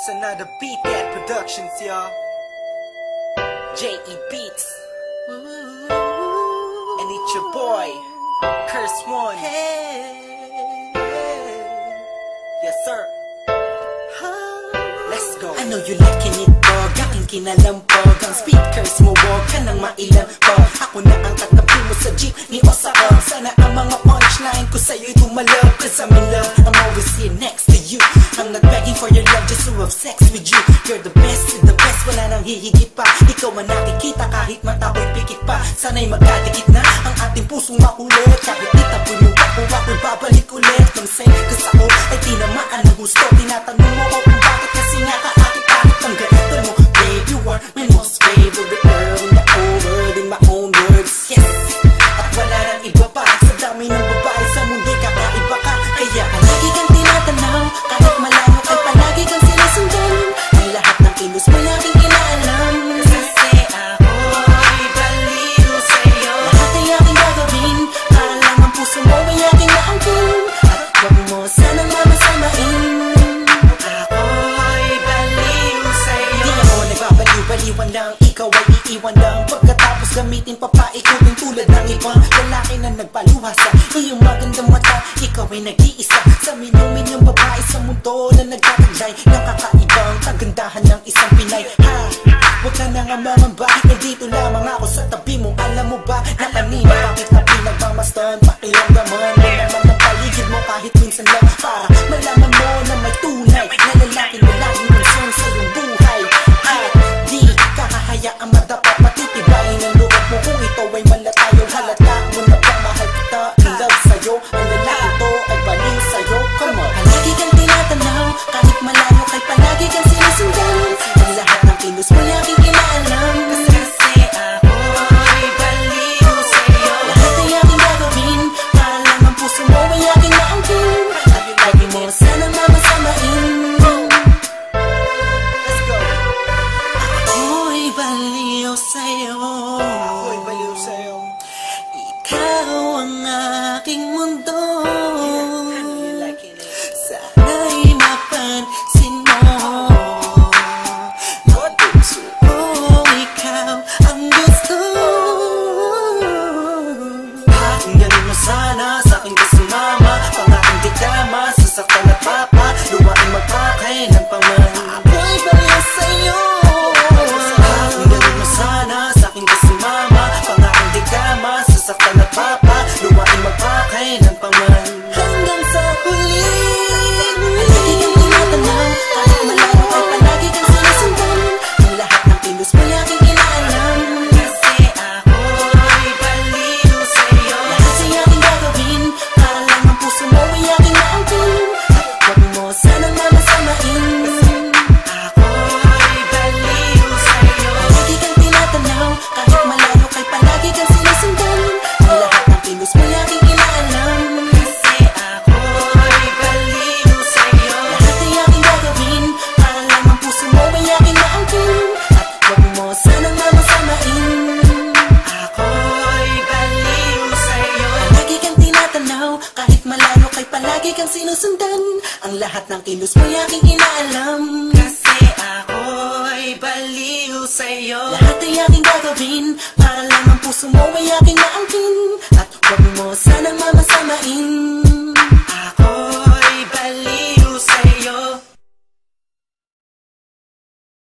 It's another Beat That Productions, y'all. J.E. Beats. And it's your boy, Curse One. Yes, sir. Let's go. I know you liking it, dog. Aking kinalampog. Ang speakers mo, wag ka nang mailang pag. Ako na ang katabi mo sa jeep ni Osaka. Sana ang mga punchline ko sa'yo'y tumalab. Cause I'm in love, I'm always here next to you. I'm not begging for your love, just to have sex with you. You're the best, wala nang hihigit pa. Ikaw man nakikita kahit mata ko'y pikit pa. Sana'y magkadikit na ang ating pusong makulit. Kahit itapon yung ako'y babalik ulit. Kung say, cause ako ay tinamaan ng gusto. Tinatanong mo ko kung bakit kasi nga kaakit-akit ang ganito mo. Babe, you are my most favorite girl in the whole world, in my own words, yes. At wala nang iba pa sa dami ng babae sa mundo, kakaiba ka. Kaya palagi kang tinatanaw, kahit malayo ay palagi kang sinusundan. Ang lahat ng kilos mo laging inaalam. Kasi ako'y baliw sa'yo. Lahat ay aking gagawin, para lang ang puso mo ay aking naangkin. At wag mo sanang mamasamain. Ako'y baliw sa'yo. Di ako nagbabaliw-baliwan lang, ikaw ay iiwan lang. Pagkatapos gamitin pa paikutin tulad ng ibang lalaki na nagpaluha sa iyong magandang mata. Ikaw ay nag-iisa sa minuminyong babae sa mundo na nagtataglay ng kakaibang kagandahan ng isang Pinay. Ha! Huwag ka na nga mangamba, nandito lamang ako sa tabi mo. Alam mo ba na kanina bakit na pinagmamastan? Pakiramdaman mo naman ng paligid mo kahit minsan lang, para malaman mo na may tunay na lalaki na laging concern sa iyong buhay. At di kakahayaang madapa, patitibayin ang loob mo kung ito ay malatayo. Halata mo na ba mahal kita, in love sa'yo. Ang lalaki to ay baliw sa'yo. Come on. Palagi kang tinatanaw, kahit malayo kay palagi kang sinusundan. Ang lahat ng kilos mo laging inaalam. Kasi ako'y baliw sa'yo. Lahat ay aking gagawin, para lang ang puso mo ay aking naangkin. At lagi mo sanang mamasamain. Let's go. Ako'y baliw sa'yo. Ako'y baliw sa'yo. Ikaw ang aking mundo. You liking it? Sana'y mapansin mo. What the Oh, ikaw ang gusto. Kung ganun mo sana sa'kin ka sumama, pangaking di kama, sasaktan at papa, luwain magpakay ng paman. Ako'y baliw sa'yo. Kung ganun mo sana sa'kin ka sumama, pangaking di kama, sasaktan at papa, luwain magpakay ng paman. Hanggang sa huli. Palagi kang tinatanaw, kahit malayo ay palagi kang sinusundan. Ang lahat ng kilos mo laging inaalam. Kasi ako'y baliw sa'yo. Lahat ay aking gagawin, para lang ang puso mo ay aking naangkin. At wag mo sanang mamasamain. Ako'y baliw sa'yo. Palagi kang tinatanaw, kahit malayo kay palagi kang sinusundan. Ang lahat ng kilos mo laging inaalam. Kasi ako'y baliw sa'yo. Lahat ay aking gagawin, para lang ang puso mo ay aking naangkin. At wag mo sanang mamasamain. Ako'y baliw sa'yo. Palagi kang tinatanaw, kahit malayo kay palagi kang sinusundan. Ang lahat ng kilos mo aking inaalam. Kasi ako'y baliw sa'yo. Lahat ay aking gagawin, para lang ang puso mo ay aking naangkin. At wag mo sanang mamasamain.